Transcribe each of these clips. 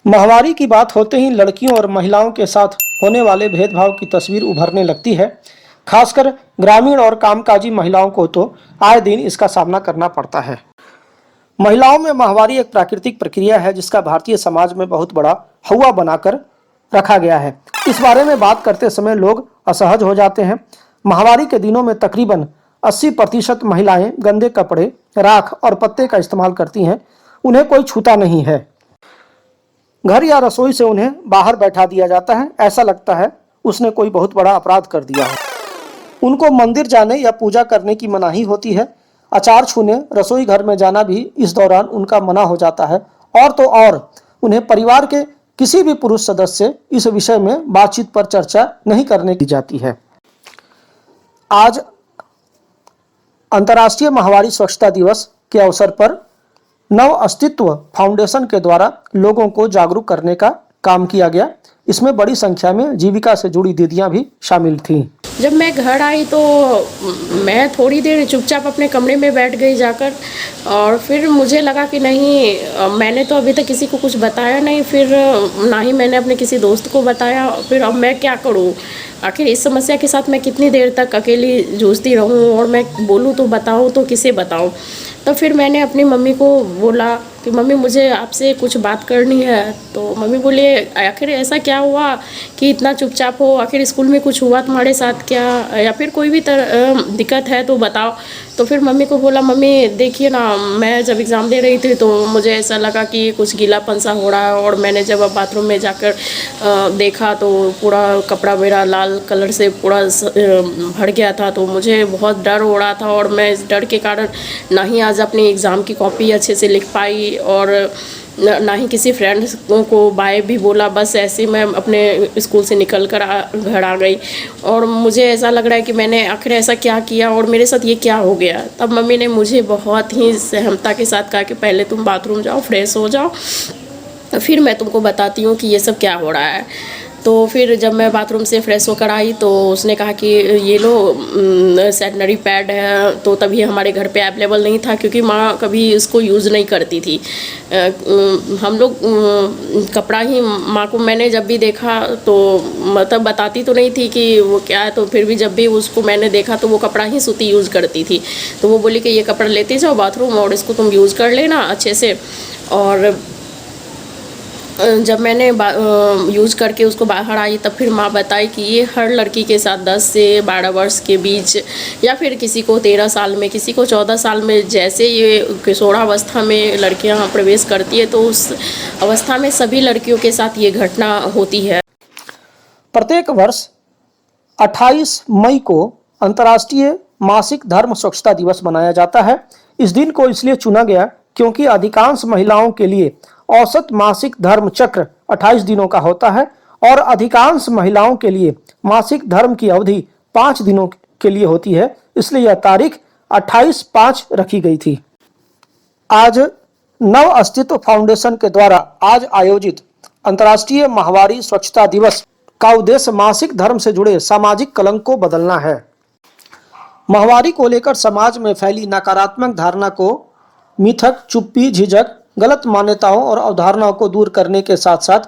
माहवारी की बात होते ही लड़कियों और महिलाओं के साथ होने वाले भेदभाव की तस्वीर उभरने लगती है। खासकर ग्रामीण और कामकाजी महिलाओं को तो आए दिन इसका सामना करना पड़ता है। महिलाओं में माहवारी एक प्राकृतिक प्रक्रिया है जिसका भारतीय समाज में बहुत बड़ा हौवा बनाकर रखा गया है। इस बारे में बात करते समय लोग असहज हो जाते हैं। माहवारी के दिनों में तकरीबन 80% महिलाएं गंदे कपड़े, राख और पत्ते का इस्तेमाल करती हैं। उन्हें कोई छूता नहीं है। घर या रसोई से उन्हें बाहर बैठा दिया जाता है। ऐसा लगता है उसने कोई बहुत बड़ा अपराध कर दिया है। उनको मंदिर जाने या पूजा करने की मनाही होती है। अचार छूने, रसोई घर में जाना भी इस दौरान उनका मना हो जाता है। और तो और उन्हें परिवार के किसी भी पुरुष सदस्य से इस विषय में बातचीत पर चर्चा नहीं करने दी जाती है। आज अंतर्राष्ट्रीय माहवारी स्वच्छता दिवस के अवसर पर नव अस्तित्व फाउंडेशन के द्वारा लोगों को जागरूक करने का काम किया गया। इसमें बड़ी संख्या में जीविका से जुड़ी दीदियां भी शामिल थीं। जब मैं घर आई तो मैं थोड़ी देर चुपचाप अपने कमरे में बैठ गई जाकर, और फिर मुझे लगा कि नहीं, मैंने तो अभी तक किसी को कुछ बताया नहीं, फिर ना ही मैंने अपने किसी दोस्त को बताया। फिर अब मैं क्या करूं? आखिर इस समस्या के साथ मैं कितनी देर तक अकेली जूझती रहूं, और मैं बोलूं तो बताऊं तो किसे बताऊं? तो फिर मैंने अपनी मम्मी को बोला कि मम्मी मुझे आपसे कुछ बात करनी है। तो मम्मी बोले आखिर ऐसा क्या हुआ कि इतना चुपचाप हो? आखिर स्कूल में कुछ हुआ तुम्हारे साथ क्या, या फिर कोई भी दिक्कत है तो बताओ। तो फिर मम्मी को बोला मम्मी देखिए ना, मैं जब एग्ज़ाम दे रही थी तो मुझे ऐसा लगा कि कुछ गीलापन सा हो रहा है, और मैंने जब अब बाथरूम में जाकर देखा तो पूरा कपड़ा मेरा लाल कलर से पूरा भर गया था। तो मुझे बहुत डर हो रहा था, और मैं इस डर के कारण ना ही आज अपनी एग्ज़ाम की कॉपी अच्छे से लिख पाई, और ना ही किसी फ्रेंड्स को बाय भी बोला। बस ऐसे ही मैं अपने स्कूल से निकल कर घर आ गई, और मुझे ऐसा लग रहा है कि मैंने आखिर ऐसा क्या किया और मेरे साथ ये क्या हो गया। तब मम्मी ने मुझे बहुत ही सहमता के साथ कहा कि पहले तुम बाथरूम जाओ, फ्रेश हो जाओ, फिर मैं तुमको बताती हूँ कि ये सब क्या हो रहा है। तो फिर जब मैं बाथरूम से फ्रेश होकर आई तो उसने कहा कि ये लो सैनिटरी पैड है। तो तभी हमारे घर पे अवेलेबल नहीं था, क्योंकि माँ कभी इसको यूज़ नहीं करती थी। हम लोग कपड़ा ही, माँ को मैंने जब भी देखा तो मतलब बताती तो नहीं थी कि वो क्या है, तो फिर भी जब भी उसको मैंने देखा तो वो कपड़ा ही सूती यूज़ करती थी। तो वो बोली कि ये कपड़ा लेते जाओ बाथरूम और इसको तुम यूज़ कर लेना अच्छे से। और जब मैंने यूज़ करके उसको बाहर आई तब फिर माँ बताई कि ये हर लड़की के साथ 10 से 12 वर्ष के बीच, या फिर किसी को 13 साल में, किसी को 14 साल में, जैसे ये किशोरावस्था में लड़कियाँ प्रवेश करती है तो उस अवस्था में सभी लड़कियों के साथ ये घटना होती है। प्रत्येक वर्ष 28 मई को अंतर्राष्ट्रीय मासिक धर्म स्वच्छता दिवस मनाया जाता है। इस दिन को इसलिए चुना गया क्योंकि अधिकांश महिलाओं के लिए औसत मासिक धर्म चक्र 28 दिनों का होता है, और अधिकांश महिलाओं के लिए मासिक धर्म की अवधि 5 दिनों के लिए होती है। इसलिए यह तारीख 28/5 रखी गई थी। आज नव अस्तित्व फाउंडेशन के द्वारा आज आयोजित अंतर्राष्ट्रीय माहवारी स्वच्छता दिवस का उद्देश्य मासिक धर्म से जुड़े सामाजिक कलंक को बदलना है। माहवारी को लेकर समाज में फैली नकारात्मक धारणा को, मिथक, चुप्पी, झिझक, गलत मान्यताओं और अवधारणाओं को दूर करने के साथ साथ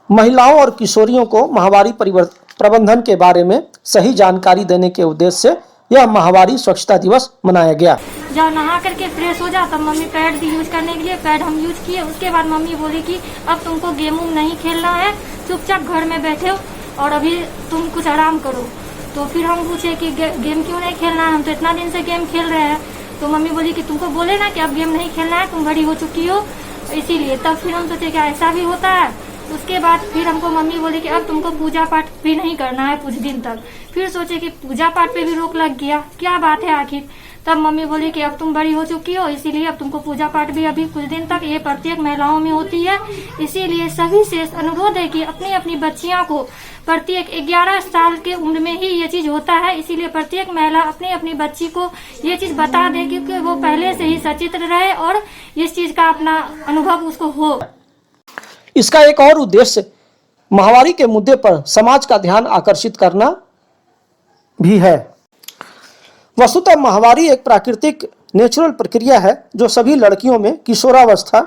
महिलाओं और किशोरियों को माहवारी प्रबंधन के बारे में सही जानकारी देने के उद्देश्य से यह माहवारी स्वच्छता दिवस मनाया गया। जब नहा करके फ्रेश हो जाओ तब मम्मी पैड दी यूज करने के लिए। पैड हम यूज किए, उसके बाद मम्मी बोली कि अब तुमको गेम नहीं खेलना है, चुपचाप घर में बैठे हो और अभी तुम कुछ आराम करो। तो फिर हम पूछे कि गेम क्यों नहीं खेलना है, हम तो इतना दिन से गेम खेल रहे हैं। तो मम्मी बोली कि तुमको बोले ना कि अब गेम नहीं खेलना है, तुम बड़ी हो चुकी हो, इसीलिए। तब फिर हम सोचे क्या ऐसा भी होता है। उसके बाद फिर हमको मम्मी बोली कि अब तुमको पूजा पाठ भी नहीं करना है कुछ दिन तक। फिर सोचे कि पूजा पाठ पे भी रोक लग गया, क्या बात है आखिर। तब मम्मी बोली कि अब तुम बड़ी हो चुकी हो, इसीलिए अब तुमको पूजा पाठ भी अभी कुछ दिन तक, ये प्रत्येक महिलाओं में होती है। इसीलिए सभी से अनुरोध है कि अपनी अपनी बच्चियों को प्रत्येक 11 साल के उम्र में ही ये चीज होता है। इसीलिए प्रत्येक महिला अपनी अपनी बच्ची को ये चीज बता दे क्योंकि वो पहले से ही सचेत रहे और इस चीज का अपना अनुभव उसको हो। इसका एक और उद्देश्य माहवारी के मुद्दे पर समाज का ध्यान आकर्षित करना भी है। वस्तुतः माहवारी एक प्राकृतिक नेचुरल प्रक्रिया है जो सभी लड़कियों में किशोरावस्था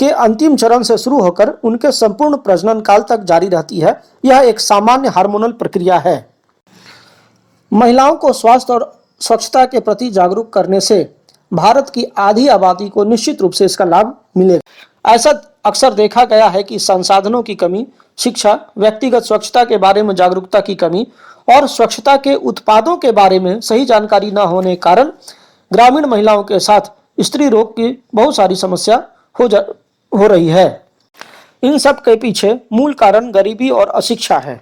के अंतिम चरण से शुरू होकर उनके संपूर्ण प्रजनन काल तक जारी रहती है। यह एक सामान्य हार्मोनल प्रक्रिया है। महिलाओं को स्वास्थ्य और स्वच्छता के प्रति जागरूक करने से भारत की आधी आबादी को निश्चित रूप से इसका लाभ मिलेगा। ऐसा अक्सर देखा गया है कि संसाधनों की कमी, शिक्षा, व्यक्तिगत स्वच्छता के बारे में जागरूकता की कमी और स्वच्छता के उत्पादों के बारे में सही जानकारी न होने के कारण ग्रामीण महिलाओं के साथ स्त्री रोग की बहुत सारी समस्या हो रही है। इन सब के पीछे मूल कारण गरीबी और अशिक्षा है।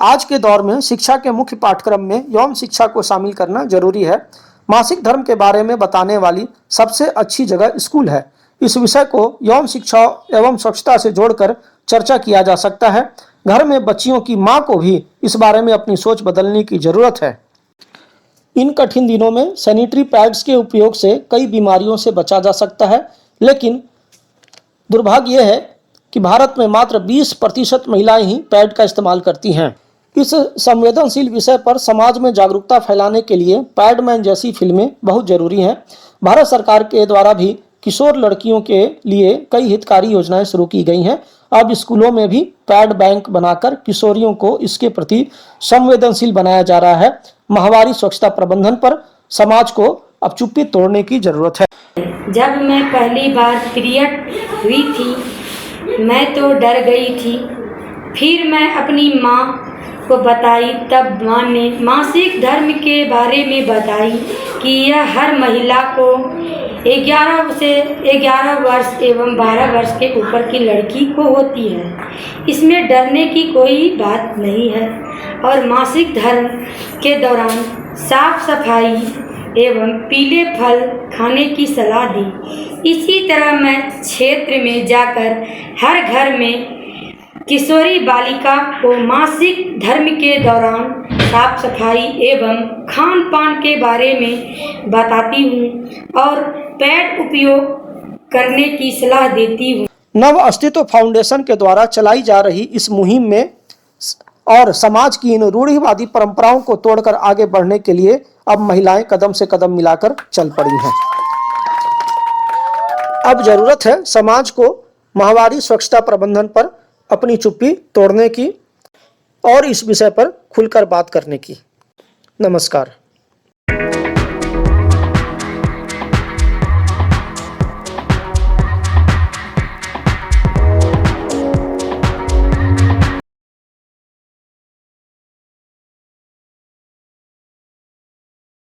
आज के दौर में शिक्षा के मुख्य पाठ्यक्रम में यौन शिक्षा को शामिल करना जरूरी है। मासिक धर्म के बारे में बताने वाली सबसे अच्छी जगह स्कूल है। इस विषय को यौन शिक्षा एवं स्वच्छता से जोड़कर चर्चा किया जा सकता है। घर में बच्चियों की मां को भी इस बारे में अपनी सोच बदलने की जरूरत है। इन कठिन दिनों में सैनिटरी पैड्स के उपयोग से कई बीमारियों से बचा जा सकता है, लेकिन दुर्भाग्य यह है कि भारत में मात्र 20% महिलाएं ही पैड का इस्तेमाल करती हैं। इस संवेदनशील विषय पर समाज में जागरूकता फैलाने के लिए पैडमैन जैसी फिल्में बहुत जरूरी हैं। भारत सरकार के द्वारा भी किशोर लड़कियों के लिए कई हितकारी योजनाएं शुरू की गई हैं। अब स्कूलों में भी पैड बैंक बनाकर किशोरियों को इसके प्रति संवेदनशील बनाया जा रहा है। माहवारी स्वच्छता प्रबंधन पर समाज को अब चुप्पी तोड़ने की जरूरत है। जब मैं पहली बार पीरियड हुई थी मैं तो डर गई थी। फिर मैं अपनी माँ को बताई, तब माँ ने मासिक धर्म के बारे में बताई कि यह हर महिला को 11 वर्ष एवं 12 वर्ष के ऊपर की लड़की को होती है। इसमें डरने की कोई बात नहीं है और मासिक धर्म के दौरान साफ सफाई एवं पीले फल खाने की सलाह दी। इसी तरह मैं क्षेत्र में जाकर हर घर में किशोरी बालिका को मासिक धर्म के दौरान साफ सफाई एवं खान पान के बारे में बताती हूँ और पैड उपयोग करने की सलाह देती हूँ। नव अस्तित्व फाउंडेशन के द्वारा चलाई जा रही इस मुहिम में और समाज की इन रूढ़िवादी परंपराओं को तोड़कर आगे बढ़ने के लिए अब महिलाएं कदम से कदम मिलाकर चल पड़ी हैं। अब जरूरत है समाज को माहवारी स्वच्छता प्रबंधन पर अपनी चुप्पी तोड़ने की और इस विषय पर खुलकर बात करने की। नमस्कार।